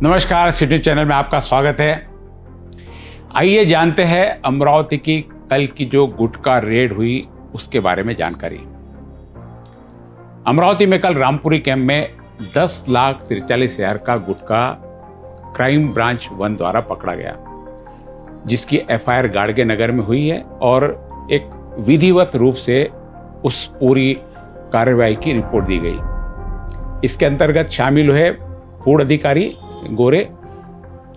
नमस्कार, city channel में आपका स्वागत है। आइए जानते हैं अमरावती की कल की जो गुटखा रेड हुई उसके बारे में जानकारी। अमरावती में कल रामपुरी कैंप में 10,43,000 का गुटखा क्राइम ब्रांच 1 द्वारा पकड़ा गया, जिसकी एफआईआर गाड़गे नगर में हुई है और एक विधिवत रूप से उस पूरी कार्रवाई की रिपोर्ट दी गई। इसके अंतर्गत शामिल हुए फूड अधिकारी गोरे,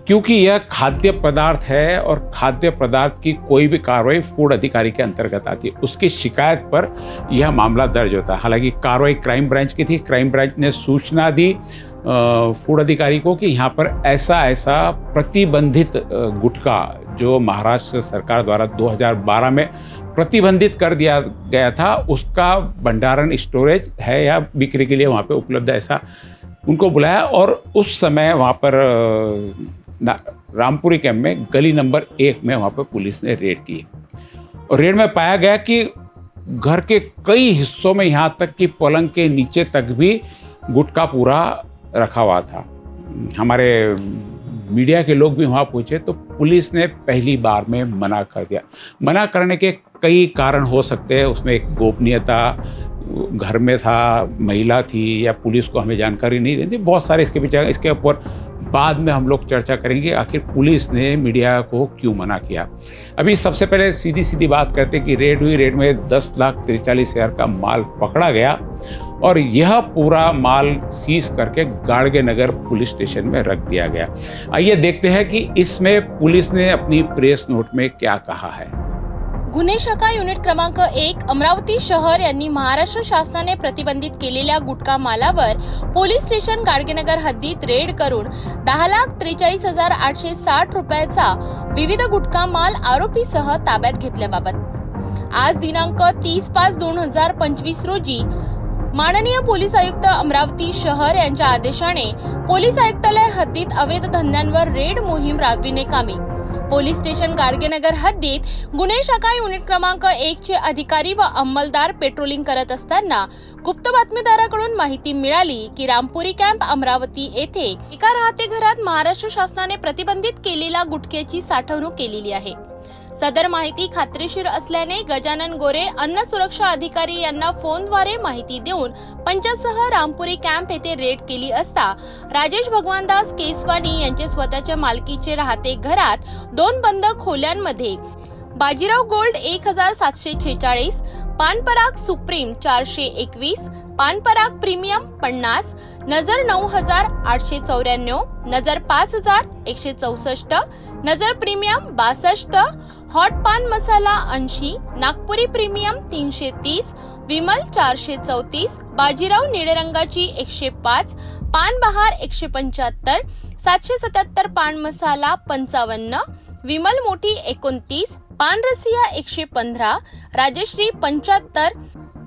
क्योंकि यह खाद्य पदार्थ है और खाद्य पदार्थ की कोई भी कार्रवाई फूड अधिकारी के अंतर्गत आती है, उसकी शिकायत पर यह मामला दर्ज होता है। हालांकि कार्रवाई क्राइम ब्रांच की थी। क्राइम ब्रांच ने सूचना दी फूड अधिकारी को कि यहाँ पर ऐसा प्रतिबंधित गुटखा जो महाराष्ट्र सरकार द्वारा 2012 में प्रतिबंधित कर दिया गया था, उसका भंडारण स्टोरेज है या बिक्री के लिए वहाँ पे उपलब्ध है, ऐसा उनको बुलाया। और उस समय वहाँ पर रामपुरी कैंप में गली नंबर 1 में वहाँ पर पुलिस ने रेड की और रेड में पाया गया कि घर के कई हिस्सों में, यहाँ तक कि पलंग के नीचे तक भी गुटखा पूरा रखा हुआ था। हमारे मीडिया के लोग भी वहाँ पहुँचे तो पुलिस ने पहली बार में मना कर दिया। मना करने के कई कारण हो सकते हैं, उसमें एक गोपनीयता, घर में था, महिला थी या पुलिस को हमें जानकारी नहीं देती, बहुत सारे इसके पीछे। इसके ऊपर बाद में हम लोग चर्चा करेंगे आखिर पुलिस ने मीडिया को क्यों मना किया। अभी सबसे पहले सीधी बात करते कि रेड हुई। रेड में 10,43,000 का माल पकड़ा गया और यह पूरा माल सीज करके गाड़गे नगर पुलिस स्टेशन में रख दिया गया। आइए देखते हैं कि इसमें पुलिस ने अपनी प्रेस नोट में क्या कहा है। गुन्हे शाखा युनिट क्रमांक 1 अमरावती शहर यांनी महाराष्ट्र शासनाने प्रतिबंधित केलेल्या गुटखा मालावर पोलीस स्टेशन गाडगेनगर हद्दीत रेड करून 10,43,860 रुपयाचा विविध गुटखा माल आरोपीसह ताब्यात घेतल्याबाबत आज दिनांक 30/5/2025 रोजी माननीय पोलीस आयुक्त अमरावती शहर यांच्या आदेशाने पोलीस आयुक्तालय हद्दीत अवैध धंद्यांवर रेड मोहीम राबविणे कामी पोलीस स्टेशन गाडगेनगर हद्दीत गुन्हे शाखा युनिट क्रमांक 1 चे अधिकारी व अंमलदार पेट्रोलिंग करत असताना गुप्त बातमीदाराकडून माहिती मिळाली की रामपुरी कॅम्प अमरावती येथे एका राहते घरात महाराष्ट्र शासनाने प्रतिबंधित केलेल्या गुटख्याची साठवणूक केलेली आहे। सदर माहिती खात्रीशीर असल्याने गजानन गोरे अन्न सुरक्षा अधिकारी यांना फोनद्वारे माहिती देऊन पंचासह रामपुरी कॅम्प येथे रेड केली असता राजेश भगवानदास केसवानी यांचे स्वतःच्या मालकीचे राहते घरात 2 बंद खोल्यांमध्ये बाजीराव गोल्ड 1,746, पानपराग सुप्रीम 421, पानपराग प्रीमियम 50, नजर 9,894, नजर 5,164, नजर प्रीमियम 62, हॉट पान मसाला 80, नागपुरी प्रीमियम 330, विमल 434, बाजीराव निळे रंगाची 105, पान बहार 175, 777 पान मसाला 55, विमल मोठी 29, पान रसिया 115, राजश्री 75,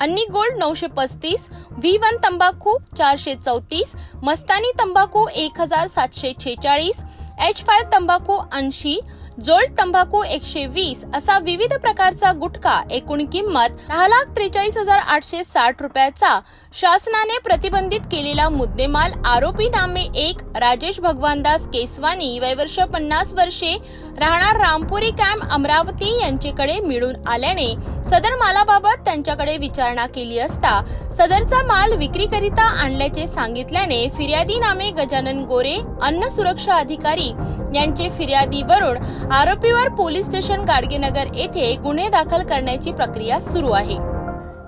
अन्नी गोल्ड 935, V1 तंबाखू 434, मस्तानी तंबाखू 1,746, H5 तंबाखू 80, जोल्ट तंबाखू 120 असा विविध प्रकारचा गुटखा एकूण किंमत 10,43,860 रुपयाचा शासनाने प्रतिबंधित केलेला मुद्देमाल आरोपी नामे 1 राजेश भगवानदास केसवानी वयवर्ष 50 वर्षे राहणार रामपुरी कॅम्प अमरावती यांच्याकडे मिळून आल्याने सदर मालाबाबत त्यांच्याकडे विचारणा केली असता सदरचा माल विक्रीकरिता आणल्याचे सांगितल्याने फिर्यादी नामे गजानन गोरे अन्न सुरक्षा अधिकारी यांचे फिर्यादीवरून आरोपीवर पोलीस स्टेशन गाडगेनगर येथे गुन्हे दाखल करण्याची प्रक्रिया सुरू आहे।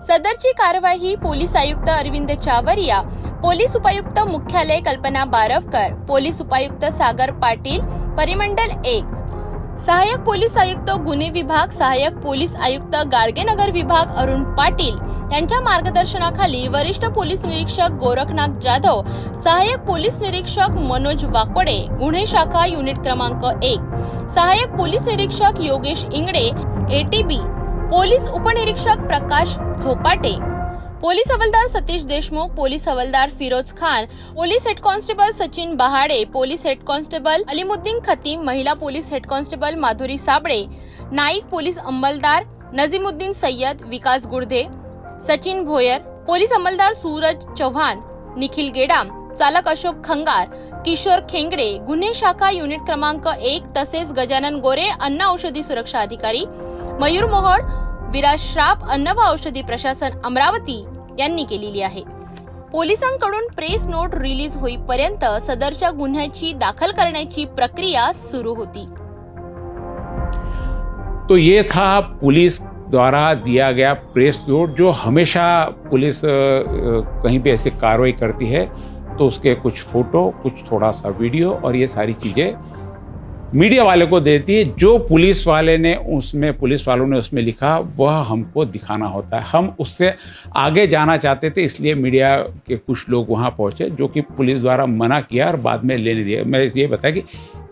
सदरची कार्यवाही पोलीस आयुक्त अरविंद चावरिया, पोलीस उपायुक्त मुख्यालय कल्पना बारवकर, पोलीस उपायुक्त सागर पाटील, परिमंडल 1, सहाय्यक पोलीस आयुक्त गुन्हे विभाग, सहाय्यक पोलीस आयुक्त गाडगेनगर विभाग अरुण पाटील यांच्या मार्गदर्शनाखाली वरिष्ठ पोलीस निरीक्षक गोरखनाथ जाधव, सहाय्यक पोलीस निरीक्षक मनोज वाकोडे, गुन्हे शाखा युनिट क्रमांक 1, सहाय्यक पोलीस निरीक्षक योगेश इंगडे, ATB, पोलीस उपनिरीक्षक प्रकाश झोपाटे, पोलीस हवालदार सतीश देशमुख, पोलीस हवालदार Firoz Khan, police head constable Sachin Bahade, police head constable Alimuddin Khatim, महिला police head constable Madhuri Sable, नाईक पोलीस अंमलदार नजीमुद्दीन सय्यद, विकास गुर्धे, सचिन भोयर, पोलीस अंमलदार सूरज चव्हाण, निखिल गेडाम, चालक अशोक खंगार, किशोर खेंगडे, गुन्हे शाखा युनिट क्रमांक 1 तसेच गजानन गोरे, अन्न औषधी सुरक्षा अधिकारी, मयूर मोहोळ, विराज श्राप, अन्न व औषधी प्रशासन अमरावती यांनी केलेली आहे. पोलिसांकडून प्रेस नोट रिलीज होईपर्यंत सदरच्या गुन्ह्याची दाखल करण्याची प्रक्रिया सुरू होती. तो ये था पुलिस द्वारा दिया गया प्रेस नोट, जो हमेशा पुलिस कहीं पे ऐसी कार्रवाई करती है तो उसके कुछ फोटो, कुछ थोड़ा सा वीडियो और ये सारी चीज़ें मीडिया वाले को देती है. जो पुलिस वालों ने उसमें लिखा वह हमको दिखाना होता है. हम उससे आगे जाना चाहते थे, इसलिए मीडिया के कुछ लोग वहाँ पहुँचे, जो कि पुलिस द्वारा मना किया और बाद में लेने दिया. मैं ये बताया कि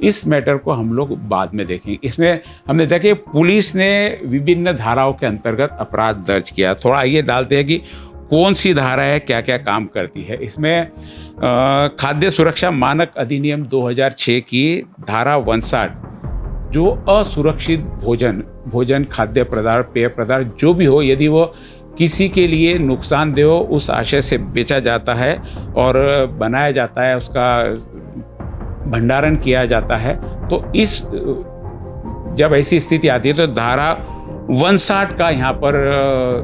इस मैटर को हम लोग बाद में देखेंगे. इसमें हमने देखा कि पुलिस ने विभिन्न धाराओं के अंतर्गत अपराध दर्ज किया. थोड़ा आइए डालते हैं कि कौन सी धारा है, क्या क्या काम करती है. इसमें खाद्य सुरक्षा मानक अधिनियम 2006 की धारा 59, जो असुरक्षित भोजन, खाद्य पदार्थ, पेय पदार्थ जो भी हो, यदि वो किसी के लिए नुकसानदेह हो, उस आशय से बेचा जाता है और बनाया जाता है, उसका भंडारण किया जाता है, तो इस जब ऐसी स्थिति आती है तो धारा 59 का यहाँ पर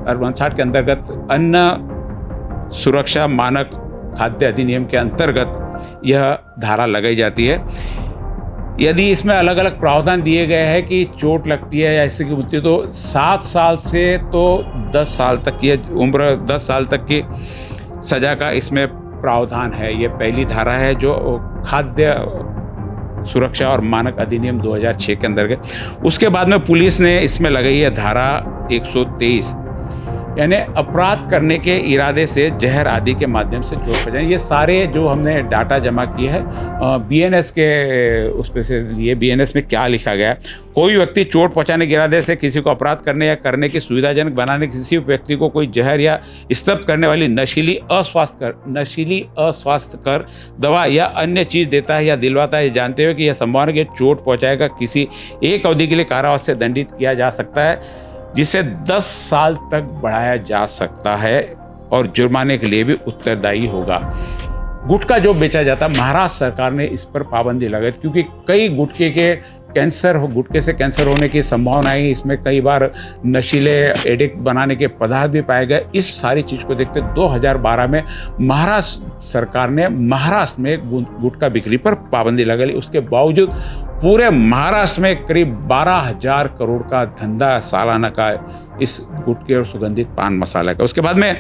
59 के अंतर्गत अन्न सुरक्षा मानक खाद्य अधिनियम के अंतर्गत यह धारा लगाई जाती है. यदि इसमें अलग अलग प्रावधान दिए गए हैं कि चोट लगती है या ऐसे की मृत्यु, तो 7 साल से तो 10 साल तक की उम्र, 10 साल तक की सजा का इसमें प्रावधान है. ये पहली धारा है जो खाद्य सुरक्षा और मानक अधिनियम 2006 के अंतर्गत. उसके बाद में पुलिस ने इसमें लगाई है धारा 123, यानी अपराध करने के इरादे से जहर आदि के माध्यम से चोट पहुंचाने. ये सारे जो हमने डाटा जमा किए हैं बीएनएस के उस पे से लिए. बीएनएस में क्या लिखा गया है, कोई व्यक्ति चोट पहुंचाने के इरादे से किसी को अपराध करने या करने की सुविधाजनक बनाने, किसी व्यक्ति को कोई जहर या स्तब्ध करने वाली नशीली अस्वास्थ्यकर दवा या अन्य चीज़ देता है या दिलवाता है, जानते हुए कि यह संभावना कि चोट पहुंचाएगा, किसी एक अवधि के लिए कारावास से दंडित किया जा सकता है, जिसे 10 साल तक बढ़ाया जा सकता है और जुर्माने के लिए भी उत्तरदायी होगा. गुटखा जो बेचा जाता है, महाराष्ट्र सरकार ने इस पर पाबंदी लगाई, क्योंकि कई गुटखे से कैंसर होने की संभावना है. इसमें कई बार नशीले एडिक्ट बनाने के पदार्थ भी पाए गए. इस सारी चीज़ को देखते 2012 में महाराष्ट्र सरकार ने महाराष्ट्र में गुटखा बिक्री पर पाबंदी लगा ली. उसके बावजूद पूरे महाराष्ट्र में करीब 12,000 करोड़ का धंधा सालाना का इस गुटखे और सुगंधित पान मसाला का. उसके बाद में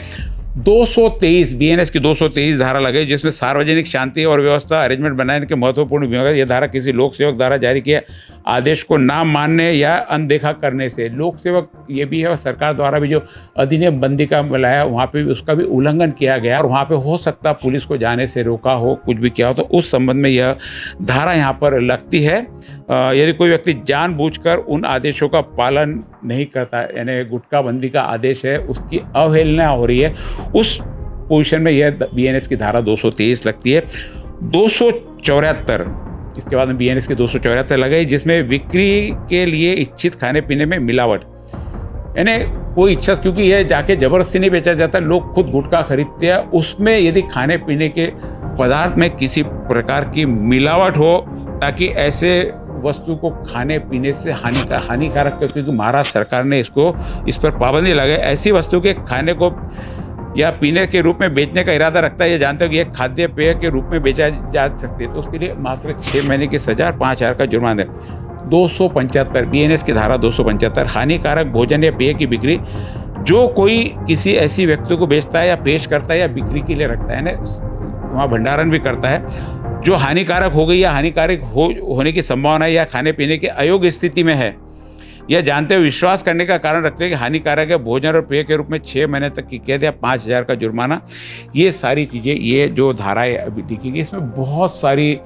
223 बीएनएस की 223 धारा लगाई, जिसमें सार्वजनिक शांति और व्यवस्था अरेंजमेंट बनाने के महत्वपूर्ण भूमिका. यह धारा किसी लोक सेवक द्वारा जारी किए आदेश को ना मानने या अनदेखा करने से, लोक सेवक ये भी है और सरकार द्वारा भी जो अधिनियम बंदी का लाया वहाँ पे भी उसका भी उल्लंघन किया गया और वहाँ पे हो सकता पुलिस को जाने से रोका हो, कुछ भी किया हो, तो उस संबंध में यह धारा यहाँ पर लगती है. यदि कोई व्यक्ति जानबूझकर उन आदेशों का पालन नहीं करता, यानी गुटखा बंदी का आदेश है उसकी अवहेलना हो रही है, उस पोजीशन में यह बीएनएस की धारा 223 लगती है. 274 इसके बाद में बीएनएस की 274 लगाई, जिसमें बिक्री के लिए इच्छित खाने पीने में मिलावट, यानी कोई इच्छा, क्योंकि यह जाके जबरदस्ती नहीं बेचा जाता, लोग खुद गुटखा खरीदते हैं, उसमें यदि खाने पीने के पदार्थ में किसी प्रकार की मिलावट हो ताकि ऐसे वस्तु को खाने पीने से हानिकारक, क्योंकि महाराष्ट्र सरकार ने इस पर पाबंदी लगाई. ऐसी वस्तु के खाने को या पीने के रूप में बेचने का इरादा रखता है, ये जानते हो कि यह खाद्य पेय के रूप में बेचा जा सकती है, तो उसके लिए मात्र 6 महीने की सजा और 5,000 का जुर्माना. 275 बीएनएस की धारा 275 हानिकारक भोजन या पेय की बिक्री, जो कोई किसी ऐसी व्यक्ति को बेचता है या पेश करता है या बिक्री के लिए रखता है, ना वहाँ भंडारण भी करता है, जो हानिकारक हो गई या हानिकारक होने की संभावना या खाने पीने के अयोग्य स्थिति में है, यह जानते हुए विश्वास करने का कारण रखते हैं कि हानिकारक है भोजन और पेय के रूप में 6 महीने तक की कैद या 5,000 का जुर्माना. ये सारी चीज़ें, ये जो धाराएं अभी लिखी गई, इसमें बहुत सारी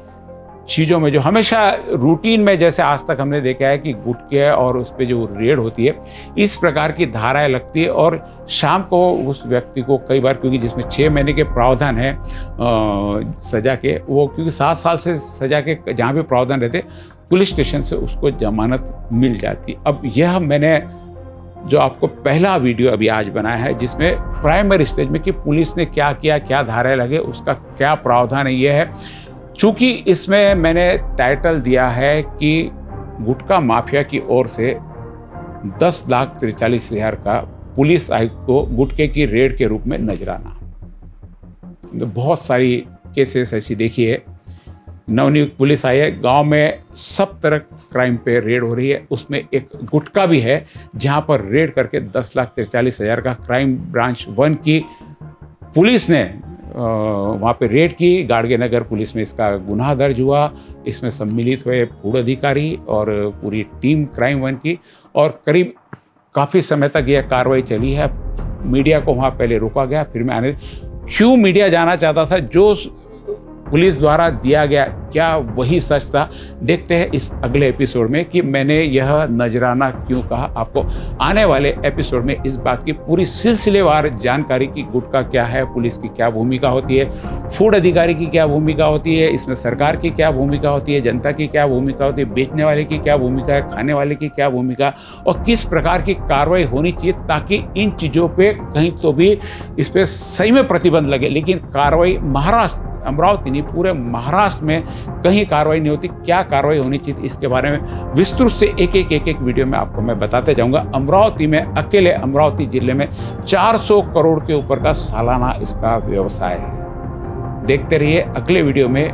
चीज़ों में जो हमेशा रूटीन में जैसे आज तक हमने देखा है कि गुटखे और उस पर जो रेड होती है, इस प्रकार की धाराएं लगती है. और शाम को उस व्यक्ति को कई बार, क्योंकि जिसमें 6 महीने के प्रावधान है सजा के, वो क्योंकि 7 साल से सजा के जहाँ भी प्रावधान रहते, पुलिस स्टेशन से उसको जमानत मिल जाती. अब यह मैंने जो आपको पहला वीडियो अभी आज बनाया है, जिसमें प्राइमरी स्टेज में कि पुलिस ने क्या किया, क्या धाराएं लगे, उसका क्या प्रावधान है, ये है। चूँकि इसमें मैंने टाइटल दिया है कि गुटखा माफिया की ओर से 10,43,000 का पुलिस आयुक्त को गुटखे की रेड के रूप में नजराना। तो बहुत सारी केसेस ऐसी देखी है, नवनियुक्त पुलिस आई है, गांव में सब तरह क्राइम पे रेड हो रही है, उसमें एक गुटखा भी है जहां पर रेड करके 10,43,000 का क्राइम ब्रांच 1 की पुलिस ने वहाँ पे रेड की। गाड़गे नगर पुलिस में इसका गुनाह दर्ज हुआ। इसमें सम्मिलित हुए फूड अधिकारी और पूरी टीम क्राइम 1 की, और करीब काफ़ी समय तक यह कार्रवाई चली है। मीडिया को वहाँ पहले रोका गया, फिर मैं आने क्यों मीडिया जाना चाहता था, जो पुलिस द्वारा दिया गया क्या वही सच था। देखते हैं इस अगले एपिसोड में कि मैंने यह नजराना क्यों कहा। आपको आने वाले एपिसोड में इस बात की पूरी सिलसिलेवार जानकारी की गुटखा क्या है, पुलिस की क्या भूमिका होती है, फूड अधिकारी की क्या भूमिका होती है, इसमें सरकार की क्या भूमिका होती है, जनता की क्या भूमिका होती है, बेचने वाले की क्या भूमिका है, खाने वाले की क्या भूमिका, और किस प्रकार की कार्रवाई होनी चाहिए ताकि इन चीज़ों पर कहीं तो भी इस पर सही में प्रतिबंध लगे। लेकिन कार्रवाई महाराष्ट्र, अमरावती नहीं, पूरे महाराष्ट्र में कहीं कार्रवाई नहीं होती। क्या कार्रवाई होनी चाहिए इसके बारे में विस्तृत से एक वीडियो में आपको मैं बताते जाऊंगा। अमरावती में, अकेले अमरावती जिले में 400 करोड़ के ऊपर का सालाना इसका व्यवसाय है। देखते रहिए अगले वीडियो में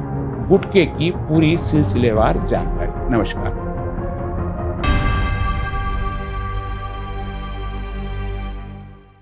गुटखे की पूरी सिलसिलेवार जानकारी। नमस्कार।